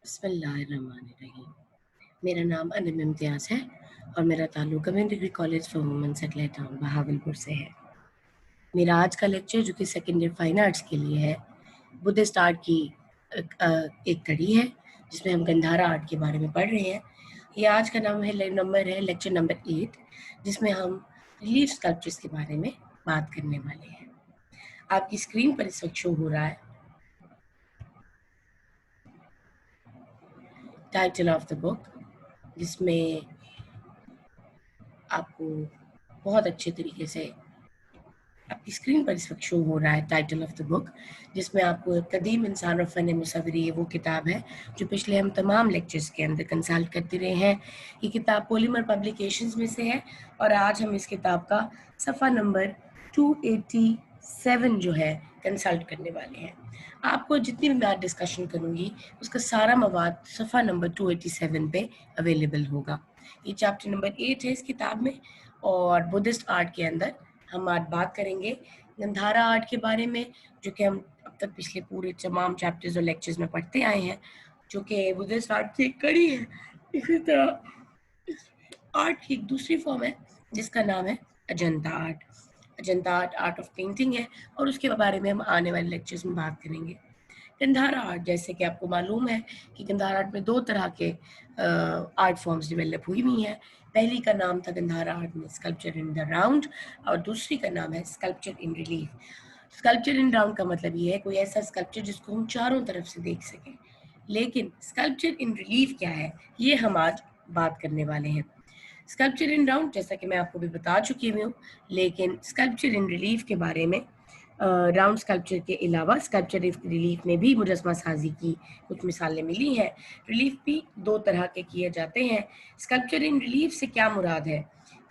बिस्मिल्लाहिर्रहमानिर्रहीम। मेरा नाम अनम इम्तियाज़ है और मेरा ताल्लुक government degree college for women satellite town Bahawalpur से है। मेरा आज का लेक्चर जो कि सेकेंड ईयर फाइन आर्ट्स के लिए है, बुद्धिस्ट आर्ट की एक कड़ी है जिसमें हम गंधारा आर्ट के बारे में पढ़ रहे हैं। ये आज का नंबर है लेक्चर नंबर 8, जिसमें हम रिलीफ स्कल्पचर्स के बारे में बात करने वाले हैं। आपकी स्क्रीन पर इस वक्त शो हो रहा है टाइटल ऑफ द बुक, जिसमें आपको बहुत अच्छे तरीके से आपकी स्क्रीन पर इस वक्त शो हो रहा है टाइटल ऑफ द बुक, जिसमें आपको कदीम इंसान और फ़न मुसव्वरी, वो किताब है जो पिछले हम तमाम लेक्चर्स के अंदर कंसल्ट करते रहे हैं। ये किताब पॉलीमर पब्लिकेशंस में से है और आज हम इस किताब का सफ़ा नंबर 287 जो है कंसल्ट करने वाले हैं। आपको जितनी भी मैं आज डिस्कशन करूँगी उसका सारा मवाद सफ़ा नंबर 287 पे अवेलेबल होगा। ये चैप्टर नंबर 8 है इस किताब में और बुद्धिस्ट आर्ट के अंदर हम आज बात करेंगे गंधारा आर्ट के बारे में, जो कि हम अब तक पिछले पूरे तमाम चैप्टर्स और लेक्चर्स में पढ़ते आए हैं, जो कि बुद्धिस्ट आर्ट की एक कड़ी है। इसी तरह आर्ट की एक दूसरी फॉर्म है जिसका नाम है Ajanta art. Ajanta art art of painting है और उसके बारे में हम आने वाले लेक्चर्स में बात करेंगे। गंधारा आर्ट, जैसे कि आपको मालूम है कि गंधारा आर्ट में 2 तरह के आर्ट फॉर्म्स डेवलप हुई हुई हैं। पहली का नाम था गंधारा आर्ट में स्कल्पचर इन द राउंड और दूसरी का नाम है sculpture in relief. Sculpture in round का मतलब ये है कोई ऐसा स्कल्पचर जिसको हम चारों तरफ से देख सकें, लेकिन स्कल्पचर इन रिलीफ क्या है ये हम आज बात करने वाले हैं। स्कल्पचर इन राउंड जैसा कि मैं आपको भी बता चुकी हुई हूँ, लेकिन स्कल्पचर इन रिलीफ के बारे में राउंड स्कल्पचर के अलावा स्कल्पचर रिलीफ में भी मुजस्मा साजी की कुछ मिसालें मिली हैं। रिलीफ भी 2 तरह के किए जाते हैं। स्कल्पचर इन रिलीफ से क्या मुराद है?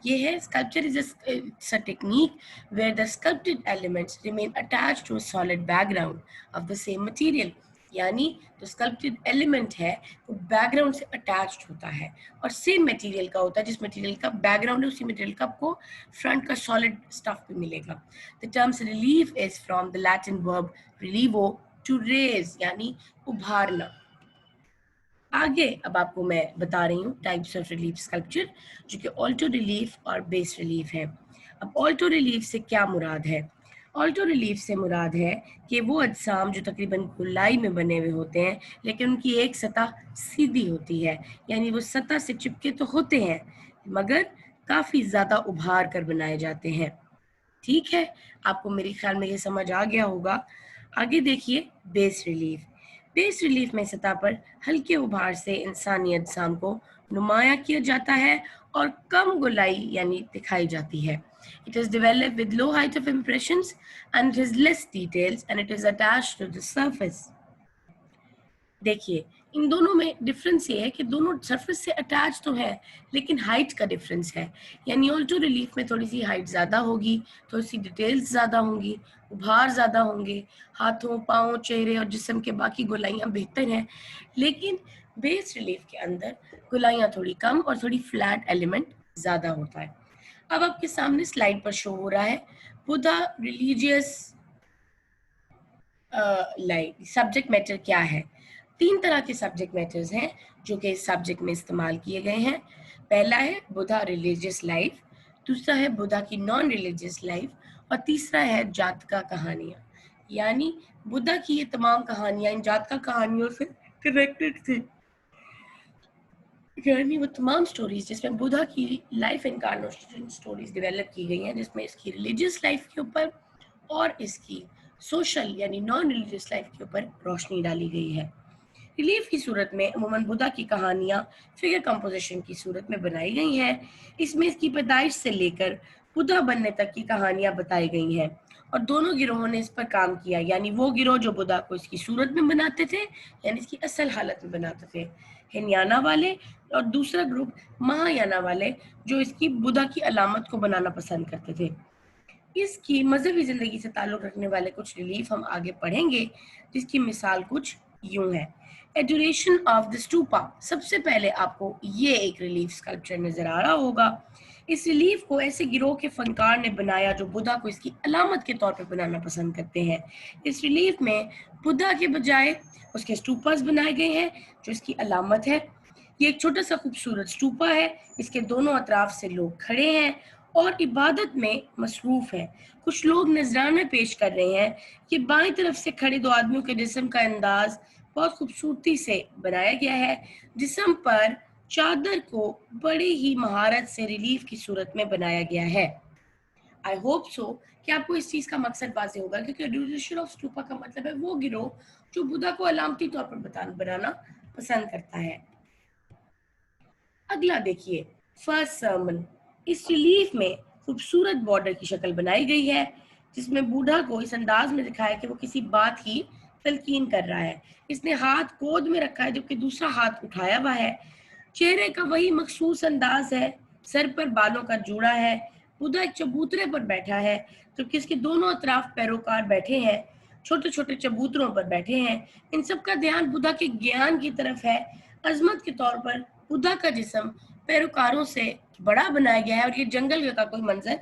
ये है sculpture is a technique where the sculpted elements remain attached to a solid background of the same material. यानी जो स्कल्प्टेड एलिमेंट है वो बैकग्राउंड से अटैच्ड होता है और सेम मटेरियल का होता है। जिस मटेरियल का बैकग्राउंड है उसी मटेरियल का आपको फ्रंट का सॉलिड स्टफ भी मिलेगा। The terms relief is from the Latin verb relievo, to raise, यानी उभारना। आगे अब आपको मैं बता रही हूँ टाइप्स ऑफ रिलीफ स्कल्पचर, जो कि ऑल्टो रिलीफ और बेस रिलीफ है। अब ऑल्टो रिलीफ से क्या मुराद है? ऑल्टो रिलीफ से मुराद है कि वो अजसाम जो तकरीबन गोलाई में बने हुए होते हैं लेकिन उनकी एक सतह सीधी होती है, यानी वो सतह से चिपके तो होते हैं मगर काफ़ी ज़्यादा उभार कर बनाए जाते हैं। ठीक है, आपको मेरे ख्याल में ये समझ आ गया होगा। आगे देखिए बेस रिलीफ। बेस रिलीफ में सतह पर हल्के उभार से इंसानी अजसाम को नुमाया किया जाता है और कम गोलाई यानी दिखाई जाती है। It is developed with low height of impressions and it has less details and it is attached to the surface. देखिए इन दोनों में डिफरेंस ये है कि दोनों सरफेस से अटैच तो है लेकिन हाइट का डिफरेंस है। यानी ऑल्टो रिलीफ में थोड़ी सी हाइट ज़्यादा होगी, थोड़ी सी डिटेल्स ज़्यादा होंगी, उभार ज़्यादा होंगे, हाथों पाँव चेहरे और जिस्म के बाकी गोलाइयाँ बेहतर हैं। लेकिन बेस रिलीफ के अंदर गोलाइयाँ थोड़ी कम और थोड़ी फ्लैट एलिमेंट ज़्यादा होता है। अब आपके सामने स्लाइड पर शो हो रहा है Buddha religious like subject matter क्या है। 3 तरह के सब्जेक्ट मैटर्स हैं जो कि इस सब्जेक्ट में इस्तेमाल किए गए हैं। पहला है बुद्धा रिलीजियस लाइफ, दूसरा है बुद्धा की नॉन रिलीजियस लाइफ और तीसरा है जातका कहानियाँ। यानी बुद्धा की ये तमाम कहानियाँ इन जातका कहानियों से कनेक्टेड थी। यानी वो तमाम स्टोरीज जिसमें बुद्धा की लाइफ इनकार्नेशन स्टोरीज डेवलप की गई हैं, जिसमें इसकी रिलीजियस लाइफ के ऊपर और इसकी सोशल यानी नॉन रिलीजियस लाइफ के ऊपर रोशनी डाली गई है। रिलीफ की सूरत में अमूमन बुद्धा की कहानियाँ फिगर कंपोजिशन की सूरत में बनाई गई हैं। इसमें इसकी पैदाइश से लेकर बुद्धा बनने तक की कहानियाँ बताई गई हैं और दोनों गिरोहों ने इस पर काम किया। यानी वो गिरोह जो बुद्धा को इसकी सूरत में बनाते थे, यानी इसकी असल हालत में बनाते थे, हिनयाना वाले, और दूसरा ग्रुप महायाना वाले जो इसकी बुद्धा की अलामत को बनाना पसंद करते थे। इसकी मजहबी जिंदगी से ताल्लुक रखने वाले कुछ रिलीफ हम आगे पढ़ेंगे, जिसकी मिसाल कुछ यूं है। एडोरेशन ऑफ द स्टूपा, सबसे पहले आपको ये एक रिलीफ स्कल्पचर नजर आ रहा होगा। इस रिलीफ को ऐसे गिरोह के फनकार ने बनाया जो बुद्धा को इसकी अलामत के तौर पर बनाना पसंद करते हैं। इस रिलीफ में बुद्धा के बजाय उसके स्टूपास बनाए गए हैं जो इसकी अलामत है। ये एक छोटा सा खूबसूरत स्टूपा है, इसके दोनों अतराफ से लोग खड़े हैं और इबादत में मसरूफ हैं। कुछ लोग नजराना पेश कर रहे हैं कि बाईं तरफ से खड़े दो आदमियों के जिस्म का अंदाज बहुत खूबसूरती से बनाया गया है। जिस्म पर चादर को बड़ी ही महारत से रिलीफ की सूरत में बनाया गया है। आई होप सो कि आपको इस चीज का मकसद वाज़ेह होगा, क्योंकि ड्यूरेशन ऑफ स्टूपा का मतलब है वो गिरोह जो बुद्धा को अलामती तौर पर बनाना पसंद करता है। अगला देखिए, फर्स्ट सर्मन। इस रिलीफ में खूबसूरत बॉर्डर की शक्ल बनाई गई है जिसमें बूढ़ा को इस अंदाज में दिखाया कि वो किसी बात की तलकीन कर रहा है। इसने हाथ गोद में रखा है जबकि दूसरा हाथ उठाया हुआ है। चेहरे का वही मखसूस अंदाज है, सर पर बालों का जूड़ा है। बुद्धा एक चबूतरे पर बैठा है जबकि इसके दोनों अतराफ पैरोकार बैठे हैं, छोटे छोटे चबूतरों पर बैठे हैं। इन सब का ध्यान बुद्धा के ज्ञान की तरफ है। अजमत के तौर पर बुद्धा का जिस्म पैरोकारों से बड़ा बनाया गया है और ये जंगल का कोई मंजर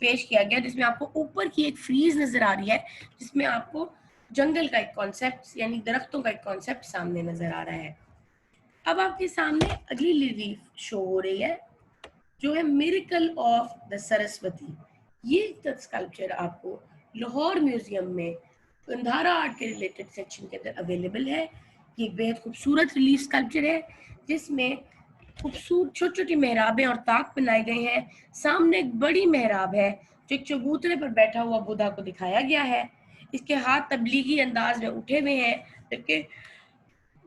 पेश किया गया जिसमें आपको ऊपर की एक फ्रीज नजर आ रही है, जिसमें आपको जंगल का एक कॉन्सेप्ट यानी दरख्तों का एक कॉन्सेप्ट सामने नजर आ रहा है। अब आपके सामने अगली रिलीफ शो हो रही है जो है मिरेकल ऑफ द सरस्वती। ये स्कल्पचर आपको लाहौर म्यूजियम में गंधारा आर्ट के रिलेटेड सेक्शन के अंदर अवेलेबल है। ये एक बेहद खूबसूरत रिलीफ स्कल्पचर है जिसमें खूबसूरत छोटी छोटी मेहराबें और ताक बनाए गए हैं। सामने एक बड़ी मेहराब है जो एक चबूतरे पर बैठा हुआ बुद्धा को दिखाया गया है। इसके हाथ तबलीगी अंदाज में उठे हुए हैं जबकि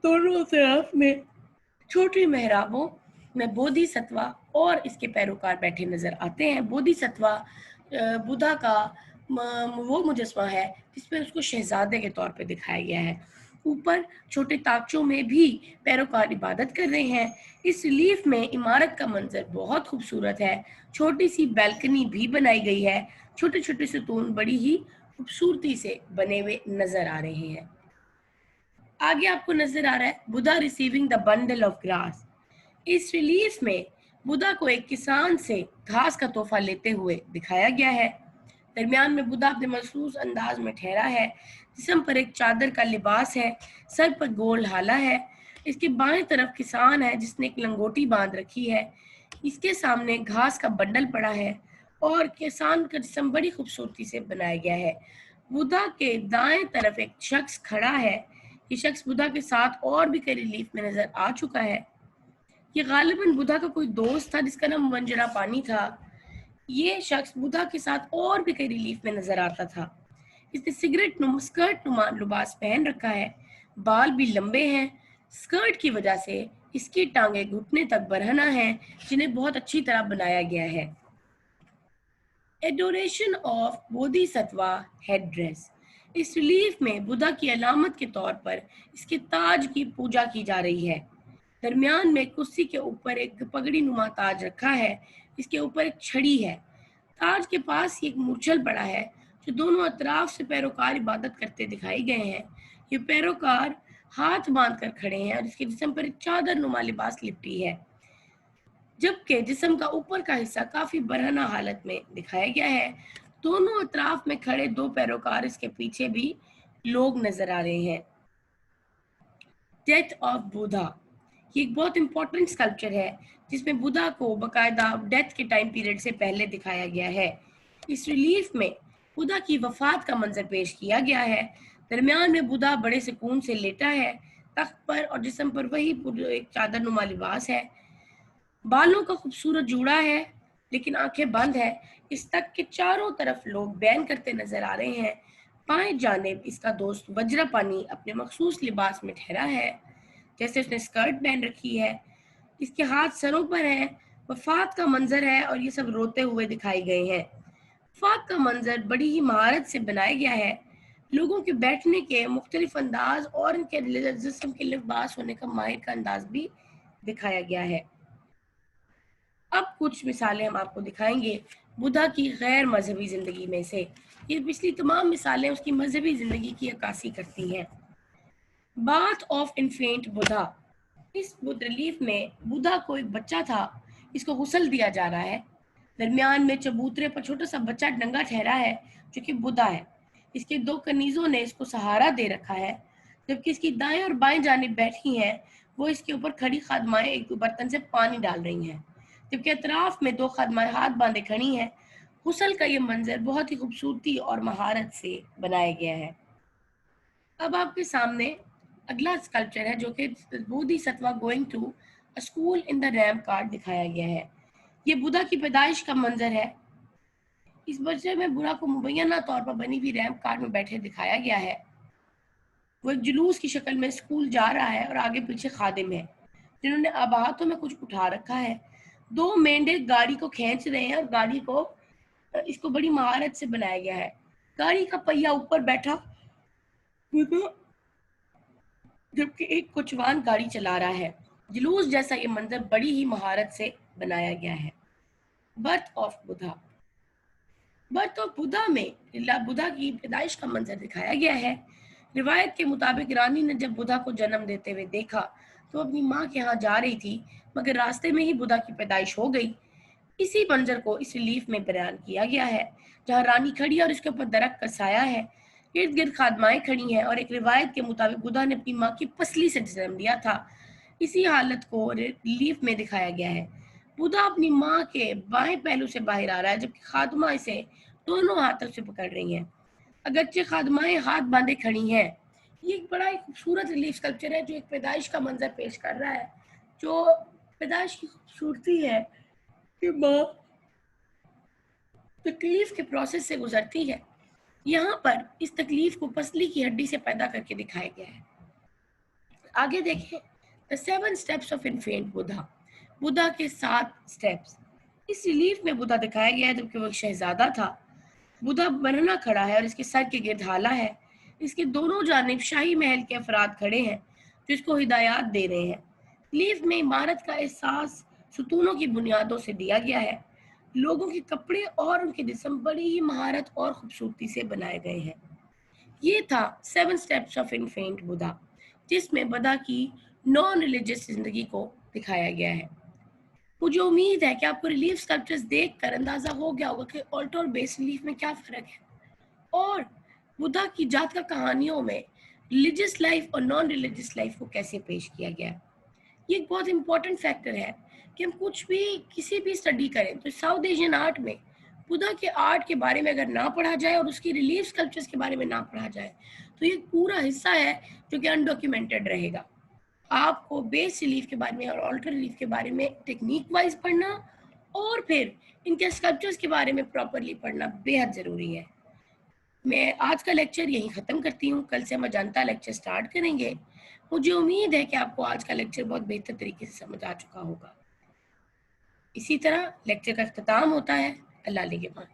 दोनों तरफ में छोटी मेहराबों में बोधिसत्वा और इसके पैरोकार बैठे नजर आते हैं। बोधिसत्वा बुद्धा का वो मुजस्मा है जिसमें उसको शहजादे के तौर पे दिखाया गया है। ऊपर छोटे ताकचों में भी पैरोकार इबादत कर रहे हैं। इस रिलीफ में इमारत का मंजर बहुत खूबसूरत है। छोटी सी बैल्कनी भी बनाई गई है। छोटे छोटे सतून बड़ी ही खूबसूरती से बने हुए नजर आ रहे हैं। आगे आपको नजर आ रहा है Buddha receiving the bundle of grass. इस रिलीफ में बुद्धा को एक किसान से घास का तोहफा लेते हुए दिखाया गया है। दरमियान में बुद्धा अपने मखसूस अंदाज में ठहरा है। जिस्म पर एक चादर का लिबास है, सर पर गोल हाला है। इसके बाएं तरफ किसान है जिसने एक लंगोटी बांध रखी है। इसके सामने घास का बंडल पड़ा है और किसान का जिस्म बड़ी खूबसूरती से बनाया गया है। बुद्धा के दाएं तरफ एक शख्स खड़ा है। ये शख्स बुद्धा के साथ और भी कई रिलीफ में नजर आ चुका है। ये गालिबन बुद्धा का कोई दोस्त था जिसका नाम मंजरा पानी था। ये शख्स बुद्धा के साथ और भी कई रिलीफ में नजर आता था। इसने स्कर्ट नुमा लिबास पहन रखा है। बाल भी लंबे हैं। स्कर्ट की वजह से इसकी टांगे घुटने तक बरहना हैं जिन्हें बहुत अच्छी तरह बनाया गया है। Adoration of Bodhisattva head dress. इस रिलीफ में बुद्धा की अलामत के तौर पर इसके ताज की पूजा की जा रही है। दरमियान में कुर्सी के ऊपर एक पगड़ी नुमा ताज रखा है। इसके ऊपर एक छड़ी है। ताज के पास एक मूर्छल पड़ा है जो दोनों अतराफ से पैरोकार इबादत करते दिखाई गए हैं। ये पैरोकार हाथ बांध कर खड़े हैं और इसके जिस्म पर एक चादर नुमा लिबास लिपटी है, जबकि जिस्म का ऊपर का हिस्सा काफी बरहना हालत में दिखाया गया है। दोनों अतराफ में खड़े दो पैरोकार, इसके पीछे भी लोग नजर आ रहे हैं। Death of Buddha. ये एक बहुत इंपॉर्टेंट स्कल्पचर है जिसमें बुद्धा को बकायदा डेथ के टाइम पीरियड से पहले दिखाया गया है। इस रिलीफ में बुद्धा की वफात का मंजर पेश किया गया है। दरमियान में बुद्धा बड़े सुकून से लेटा है तख्त पर और जिस्म पर वही एक चादर नुमा लिबास है। बालों का खूबसूरत जूड़ा है लेकिन आंखें बंद है। इस तक के चारों तरफ लोग बैन करते नजर आ रहे हैं। बाएं जानिब इसका दोस्त वज्रा पानी अपने मखसूस लिबास में ठहरा है, जैसे उसने स्कर्ट पहन रखी है। इसके हाथ सरों पर है। वफात का मंजर है और ये सब रोते हुए दिखाए गए हैं। वफात का मंजर बड़ी ही महारत से बनाया गया है। लोगों के बैठने के मुख्तलिफ अंदाज और इनके जिस्म के लिबास होने का माहिर का अंदाज भी दिखाया गया है। अब कुछ मिसालें हम आपको दिखाएंगे बुद्धा की गैर मजहबी जिंदगी में से। ये पिछली तमाम मिसालें उसकी मजहबी जिंदगी की अक्कासी करती हैं। Bath of infant Buddha. इस बुद्ध रिलीफ में बुद्धा को एक बच्चा था, इसको गुस्ल दिया जा रहा है। दरमियान में चबूतरे पर छोटा सा बच्चा नंगा ठहरा है, जो कि बुद्धा है। इसके दो कनीजों ने इसको सहारा दे रखा है, जबकि इसकी दाएं और बाएं जानिब बैठी हैं वो इसके ऊपर खड़ी खादमाएं एक बर्तन से पानी डाल रही हैं, जबकि अतराफ में दो खादमाएं हाथ बांधे खड़ी हैं। हुसल का ये मंजर बहुत ही खूबसूरती और महारत से बनाया गया है। अब आपके सामने अगला स्कल्पचर है, जो कि Bodhisattva going to a school in the ram card दिखाया गया है। ये बुद्धा की पैदाइश का मंजर है। इस बच्चे में बुद्धा को मुबैना तौर पर बनी हुई रैम कार्ड में बैठे दिखाया गया है। वो एक जुलूस की शक्ल में स्कूल जा रहा है और आगे पीछे खादिम है, जिन्होंने अब हाथों में कुछ उठा रखा है। दो मेंढे गाड़ी को खींच रहे हैं और गाड़ी को इसको बड़ी महारत से बनाया गया है। गाड़ी का पहिया ऊपर बैठा बुद्धा, जबकि एक कुचवान गाड़ी चला रहा है। जुलूस जैसा ये मंजर बड़ी ही महारत से बनाया गया है। Birth of Buddha. Birth of Buddha में बुद्धा की पैदाइश का मंजर दिखाया गया है। रिवायत के मुताबिक रानी ने जब बुद्धा को जन्म देते हुए देखा तो अपनी माँ के यहाँ जा रही थी, मगर रास्ते में ही बुद्धा की पैदाइश हो गई। इसी मंजर को इस रिलीफ में बयान किया गया है, जहाँ रानी खड़ी है और इसके ऊपर दरख्त का साया है। इर्द गिर्द खादमाएं खड़ी हैं और एक रिवायत के मुताबिक बुद्धा ने अपनी माँ की पसली से जन्म लिया था। इसी हालत को रिलीफ में दिखाया गया है। बुद्धा अपनी माँ के बाएं पहलू से बाहर आ रहा है, जबकि खादमा इसे दोनों हाथों से पकड़ रही हैं। अगरचे खादमाएं हाथ बांधे खड़ी हैं। ये एक बड़ा ही खूबसूरत रिलीफ स्कल्पचर है, जो एक पैदाइश का मंजर पेश कर रहा है, जो पैदाइश की खूबसूरती है कि माँ तकलीफ के प्रोसेस से गुजरती है। यहाँ पर इस तकलीफ को पसली की हड्डी से पैदा करके दिखाया गया है। आगे देखें, the 7 steps of infant Buddha. Buddha के 7 स्टेप्स। इस रिलीफ में बुद्धा दिखाया गया है, जबकि वो एक शहजादा था। बुद्धा बनना खड़ा है और इसके सर के गिर्द हाला है। इसके दोनों जानिब शाही महल के अफराद खड़े हैं, जो इसको हिदायत दे रहे हैं। रिलीफ में इमारत का एहसास सुतूनों की बुनियादों से दिया गया है। लोगों के कपड़े और उनके जिस्म बड़ी ही महारत और खूबसूरती से बनाए गए हैं। ये था 7 स्टेप्स ऑफ इन्फेंट बुद्धा, जिसमें बुद्धा की नॉन रिलीजियस जिंदगी को दिखाया गया है। मुझे उम्मीद है कि आपको रिलीफ स्कल्पचर्स देखकर अंदाजा हो गया होगा कि ऑल्टर और बेस रिलीफ में क्या फर्क है, और बुद्धा की जातका कहानियों में रिलीजियस लाइफ और नॉन रिलीजियस लाइफ को कैसे पेश किया गया है। ये एक बहुत इंपॉर्टेंट फैक्टर है कि हम कुछ भी किसी भी स्टडी करें तो साउथ एशियन आर्ट में बुद्धा के आर्ट के बारे में अगर ना पढ़ा जाए और उसकी रिलीफ स्कल्पचर्स के बारे में ना पढ़ा जाए, तो ये पूरा हिस्सा है जो कि अनडॉक्यूमेंटेड रहेगा। आपको बेस रिलीफ के बारे में और ऑल्टर रिलीफ के बारे में टेक्निक वाइज पढ़ना और फिर इनके स्कल्पचर्स के बारे में प्रॉपरली पढ़ना बेहद ज़रूरी है। मैं आज का लेक्चर यहीं ख़त्म करती हूँ। कल से हम अजंता लेक्चर स्टार्ट करेंगे। मुझे उम्मीद है कि आपको आज का लेक्चर बहुत बेहतर तरीके से समझ आ चुका होगा। इसी तरह लेक्चर का अख्ताम होता है। अल्लाह निगहबान।